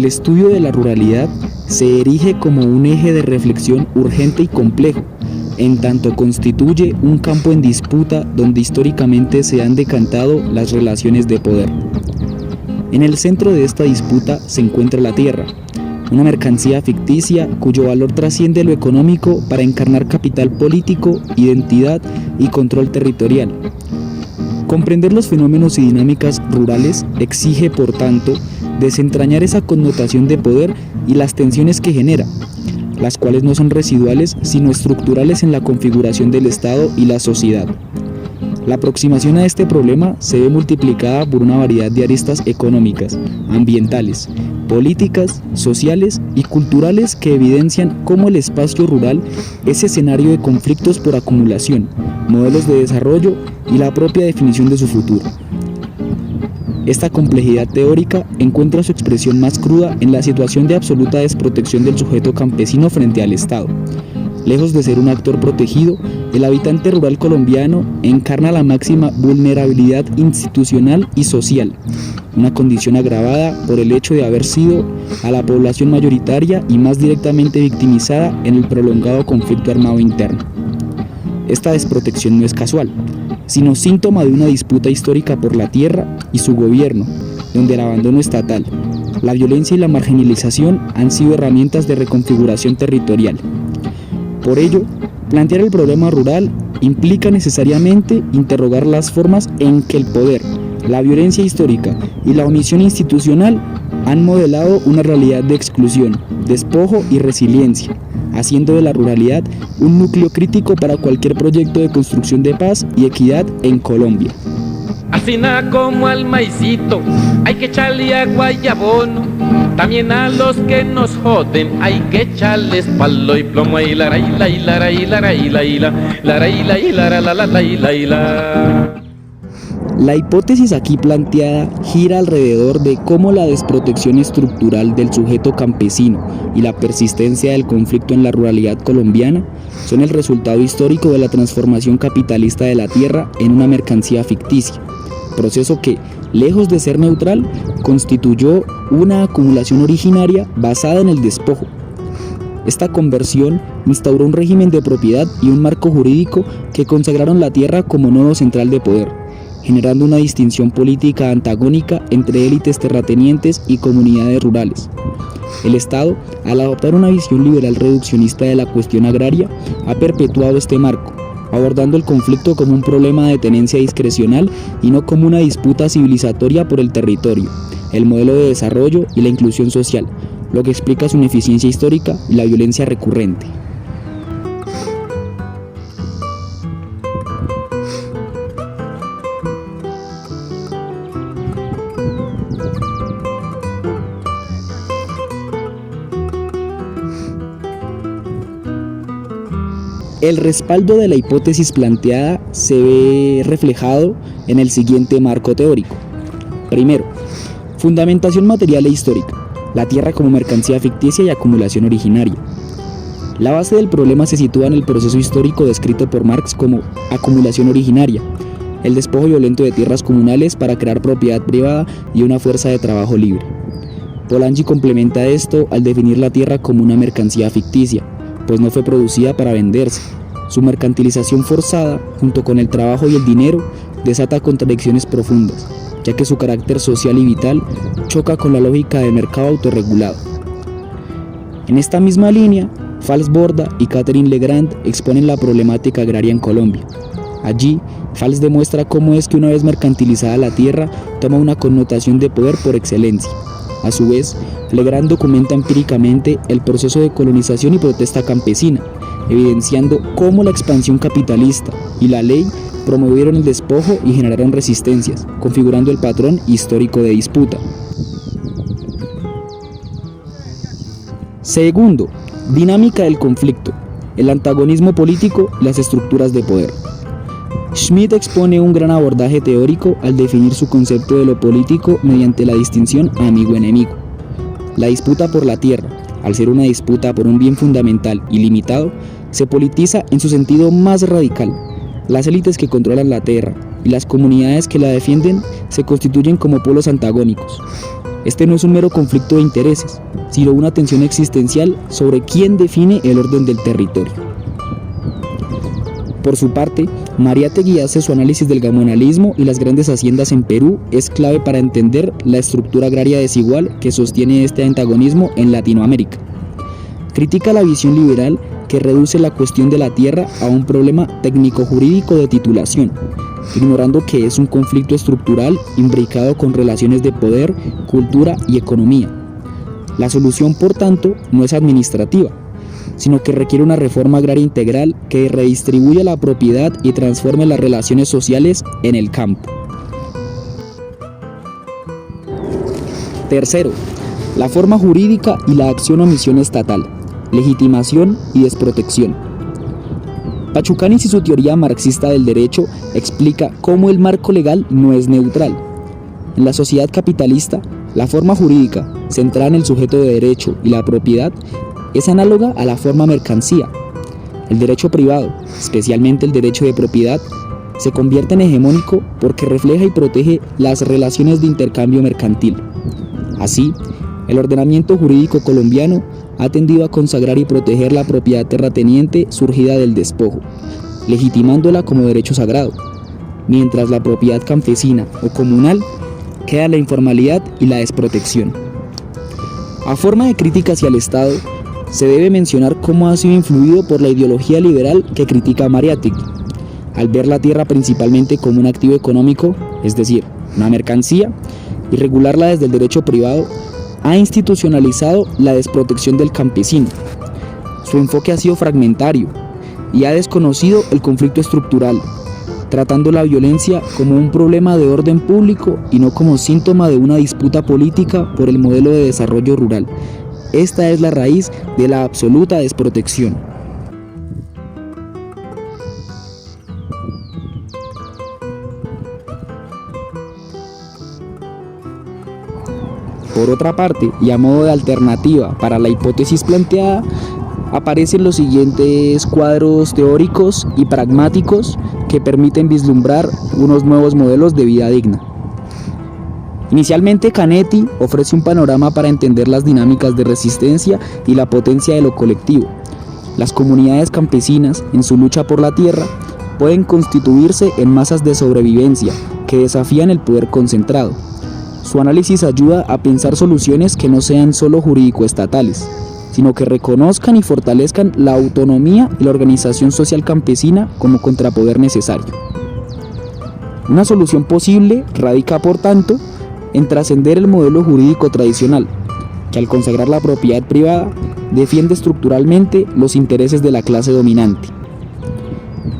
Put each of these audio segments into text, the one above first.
El estudio de la ruralidad se erige como un eje de reflexión urgente y complejo, en tanto constituye un campo en disputa donde históricamente se han decantado las relaciones de poder. En el centro de esta disputa se encuentra la tierra, una mercancía ficticia cuyo valor trasciende lo económico para encarnar capital político, identidad y control territorial. Comprender los fenómenos y dinámicas rurales exige, por tanto, desentrañar esa connotación de poder y las tensiones que genera, las cuales no son residuales sino estructurales en la configuración del Estado y la sociedad. La aproximación a este problema se ve multiplicada por una variedad de aristas económicas, ambientales, políticas, sociales y culturales que evidencian cómo el espacio rural es escenario de conflictos por acumulación, modelos de desarrollo y la propia definición de su futuro. Esta complejidad teórica encuentra su expresión más cruda en la situación de absoluta desprotección del sujeto campesino frente al Estado. Lejos de ser un actor protegido, el habitante rural colombiano encarna la máxima vulnerabilidad institucional y social, una condición agravada por el hecho de haber sido a la población mayoritaria y más directamente victimizada en el prolongado conflicto armado interno. Esta desprotección no es casual, sino síntoma de una disputa histórica por la tierra y su gobierno, donde el abandono estatal, la violencia y la marginalización han sido herramientas de reconfiguración territorial. Por ello, plantear el problema rural implica necesariamente interrogar las formas en que el poder, la violencia histórica y la omisión institucional han modelado una realidad de exclusión, despojo y resiliencia, haciendo de la ruralidad un núcleo crítico para cualquier proyecto de construcción de paz y equidad en Colombia. Así nada como al maicito, hay que echarle agua y abono. También a los que nos joden hay que echarles palo y plomo. Y la la y la y la y la y la la y la y la y la. La hipótesis aquí planteada gira alrededor de cómo la desprotección estructural del sujeto campesino y la persistencia del conflicto en la ruralidad colombiana son el resultado histórico de la transformación capitalista de la tierra en una mercancía ficticia, proceso que, lejos de ser neutral, constituyó una acumulación originaria basada en el despojo. Esta conversión instauró un régimen de propiedad y un marco jurídico que consagraron la tierra como nodo central de poder, generando una distinción política antagónica entre élites terratenientes y comunidades rurales. El Estado, al adoptar una visión liberal reduccionista de la cuestión agraria, ha perpetuado este marco, abordando el conflicto como un problema de tenencia discrecional y no como una disputa civilizatoria por el territorio, el modelo de desarrollo y la inclusión social, lo que explica su ineficiencia histórica y la violencia recurrente. El respaldo de la hipótesis planteada se ve reflejado en el siguiente marco teórico. Primero, fundamentación material e histórica, la tierra como mercancía ficticia y acumulación originaria. La base del problema se sitúa en el proceso histórico descrito por Marx como acumulación originaria, el despojo violento de tierras comunales para crear propiedad privada y una fuerza de trabajo libre. Polanyi complementa esto al definir la tierra como una mercancía ficticia, pues no fue producida para venderse. Su mercantilización forzada, junto con el trabajo y el dinero, desata contradicciones profundas, ya que su carácter social y vital choca con la lógica del mercado autorregulado. En esta misma línea, Fals Borda y Catherine Legrand exponen la problemática agraria en Colombia. Allí, Fals demuestra cómo es que una vez mercantilizada la tierra, toma una connotación de poder por excelencia. A su vez, Legrand documenta empíricamente el proceso de colonización y protesta campesina, evidenciando cómo la expansión capitalista y la ley promovieron el despojo y generaron resistencias, configurando el patrón histórico de disputa. Segundo, dinámica del conflicto, el antagonismo político y las estructuras de poder. Schmitt expone un gran abordaje teórico al definir su concepto de lo político mediante la distinción amigo-enemigo. La disputa por la tierra, al ser una disputa por un bien fundamental y limitado, se politiza en su sentido más radical. Las élites que controlan la tierra y las comunidades que la defienden se constituyen como polos antagónicos. Este no es un mero conflicto de intereses, sino una tensión existencial sobre quién define el orden del territorio. Por su parte, Mariátegui hace su análisis del gamonalismo y las grandes haciendas en Perú es clave para entender la estructura agraria desigual que sostiene este antagonismo en Latinoamérica. Critica la visión liberal que reduce la cuestión de la tierra a un problema técnico-jurídico de titulación, ignorando que es un conflicto estructural imbricado con relaciones de poder, cultura y economía. La solución, por tanto, no es administrativa, sino que requiere una reforma agraria integral que redistribuya la propiedad y transforme las relaciones sociales en el campo. Tercero, la forma jurídica y la acción o misión estatal, legitimación y desprotección. Pachucanis y su teoría marxista del derecho explica cómo el marco legal no es neutral. En la sociedad capitalista, la forma jurídica, centrada en el sujeto de derecho y la propiedad, es análoga a la forma mercancía. El derecho privado, especialmente el derecho de propiedad, se convierte en hegemónico porque refleja y protege las relaciones de intercambio mercantil. Así, el ordenamiento jurídico colombiano ha tendido a consagrar y proteger la propiedad terrateniente surgida del despojo, legitimándola como derecho sagrado, mientras la propiedad campesina o comunal queda en la informalidad y la desprotección. A forma de crítica hacia el Estado, se debe mencionar cómo ha sido influido por la ideología liberal que critica a Mariátegui, al ver la tierra principalmente como un activo económico, es decir, una mercancía, y regularla desde el derecho privado, ha institucionalizado la desprotección del campesino. Su enfoque ha sido fragmentario y ha desconocido el conflicto estructural, tratando la violencia como un problema de orden público y no como síntoma de una disputa política por el modelo de desarrollo rural. Esta es la raíz de la absoluta desprotección. Por otra parte, y a modo de alternativa para la hipótesis planteada, aparecen los siguientes cuadros teóricos y pragmáticos que permiten vislumbrar unos nuevos modelos de vida digna. Inicialmente, Canetti ofrece un panorama para entender las dinámicas de resistencia y la potencia de lo colectivo. Las comunidades campesinas, en su lucha por la tierra, pueden constituirse en masas de sobrevivencia que desafían el poder concentrado. Su análisis ayuda a pensar soluciones que no sean solo jurídico-estatales, sino que reconozcan y fortalezcan la autonomía y la organización social campesina como contrapoder necesario. Una solución posible radica, por tanto, en trascender el modelo jurídico tradicional, que al consagrar la propiedad privada, defiende estructuralmente los intereses de la clase dominante.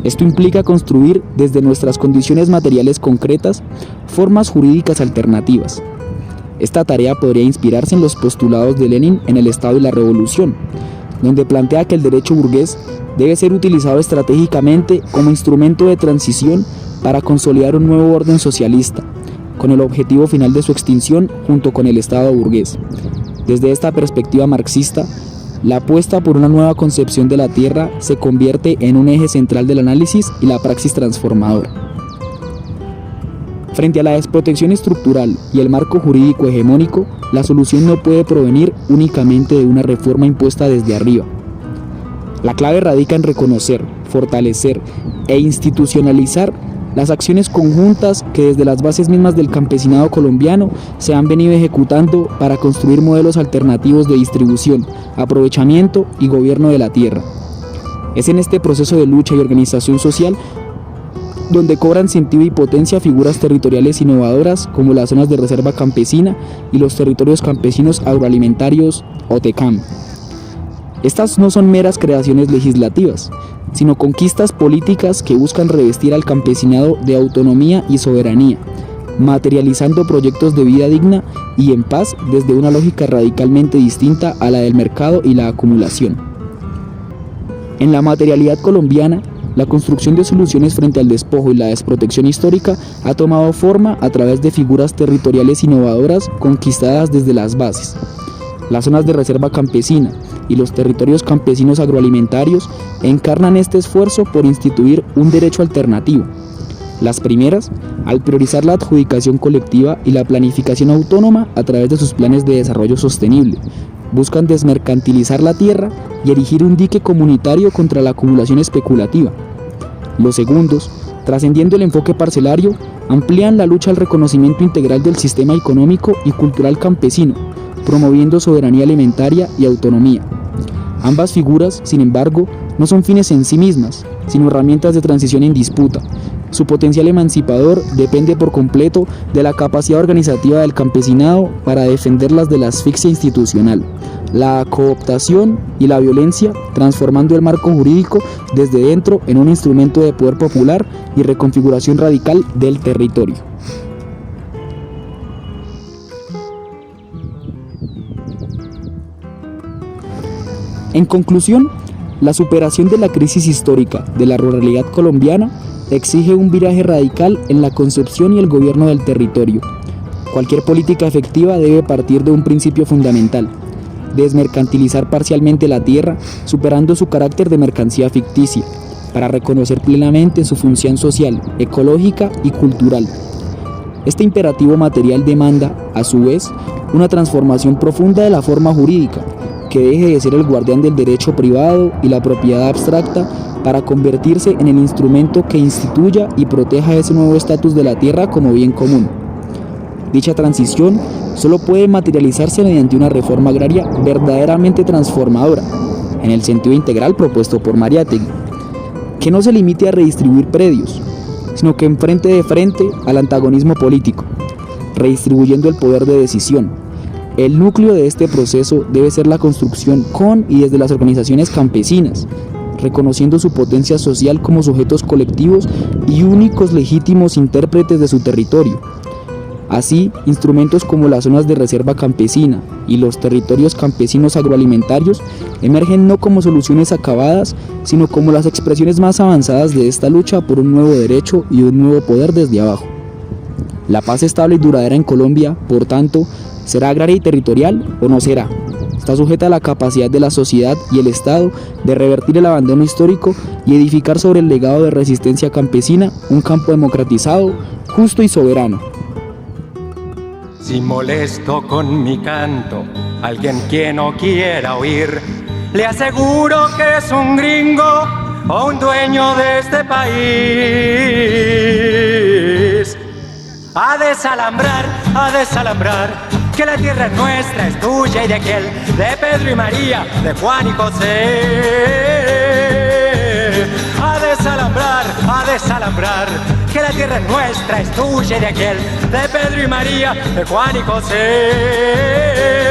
Esto implica construir desde nuestras condiciones materiales concretas formas jurídicas alternativas. Esta tarea podría inspirarse en los postulados de Lenin en El Estado y la Revolución, donde plantea que el derecho burgués debe ser utilizado estratégicamente como instrumento de transición para consolidar un nuevo orden socialista, con el objetivo final de su extinción junto con el Estado burgués. Desde esta perspectiva marxista, la apuesta por una nueva concepción de la tierra se convierte en un eje central del análisis y la praxis transformadora. Frente a la desprotección estructural y el marco jurídico hegemónico, la solución no puede provenir únicamente de una reforma impuesta desde arriba. La clave radica en reconocer, fortalecer e institucionalizar las acciones conjuntas que desde las bases mismas del campesinado colombiano se han venido ejecutando para construir modelos alternativos de distribución, aprovechamiento y gobierno de la tierra. Es en este proceso de lucha y organización social donde cobran sentido y potencia figuras territoriales innovadoras como las zonas de reserva campesina y los territorios campesinos agroalimentarios o TECAM. Estas no son meras creaciones legislativas, sino conquistas políticas que buscan revestir al campesinado de autonomía y soberanía, materializando proyectos de vida digna y en paz desde una lógica radicalmente distinta a la del mercado y la acumulación. En la materialidad colombiana, la construcción de soluciones frente al despojo y la desprotección histórica ha tomado forma a través de figuras territoriales innovadoras conquistadas desde las bases. Las zonas de reserva campesina y los territorios campesinos agroalimentarios encarnan este esfuerzo por instituir un derecho alternativo, Las primeras, al priorizar la adjudicación colectiva y la planificación autónoma a través de sus planes de desarrollo sostenible, buscan desmercantilizar la tierra y erigir un dique comunitario contra la acumulación especulativa. Los segundos, trascendiendo el enfoque parcelario, amplían la lucha al reconocimiento integral del sistema económico y cultural campesino, promoviendo soberanía alimentaria y autonomía. Ambas figuras, sin embargo, no son fines en sí mismas, sino herramientas de transición en disputa. Su potencial emancipador depende por completo de la capacidad organizativa del campesinado para defenderlas de la asfixia institucional, la cooptación y la violencia, transformando el marco jurídico desde dentro en un instrumento de poder popular y reconfiguración radical del territorio. En conclusión, la superación de la crisis histórica de la ruralidad colombiana exige un viraje radical en la concepción y el gobierno del territorio. Cualquier política efectiva debe partir de un principio fundamental: desmercantilizar parcialmente la tierra, superando su carácter de mercancía ficticia, para reconocer plenamente su función social, ecológica y cultural. Este imperativo material demanda, a su vez, una transformación profunda de la forma jurídica, que deje de ser el guardián del derecho privado y la propiedad abstracta para convertirse en el instrumento que instituya y proteja ese nuevo estatus de la tierra como bien común. Dicha transición solo puede materializarse mediante una reforma agraria verdaderamente transformadora, en el sentido integral propuesto por Mariátegui, que no se limite a redistribuir predios, sino que enfrente de frente al antagonismo político, redistribuyendo el poder de decisión. El núcleo de este proceso debe ser la construcción con y desde las organizaciones campesinas, reconociendo su potencia social como sujetos colectivos y únicos legítimos intérpretes de su territorio. Así, instrumentos como las zonas de reserva campesina y los territorios campesinos agroalimentarios emergen no como soluciones acabadas, sino como las expresiones más avanzadas de esta lucha por un nuevo derecho y un nuevo poder desde abajo. La paz estable y duradera en Colombia, por tanto, ¿será agraria y territorial o no será? Está sujeta a la capacidad de la sociedad y el Estado de revertir el abandono histórico y edificar sobre el legado de resistencia campesina un campo democratizado, justo y soberano. Si molesto con mi canto a alguien que no quiera oír, le aseguro que es un gringo o un dueño de este país. A desalambrar, que la tierra es nuestra, es tuya y de aquel, de Pedro y María, de Juan y José. A desalambrar, que la tierra es nuestra, es tuya y de aquel, de Pedro y María, de Juan y José.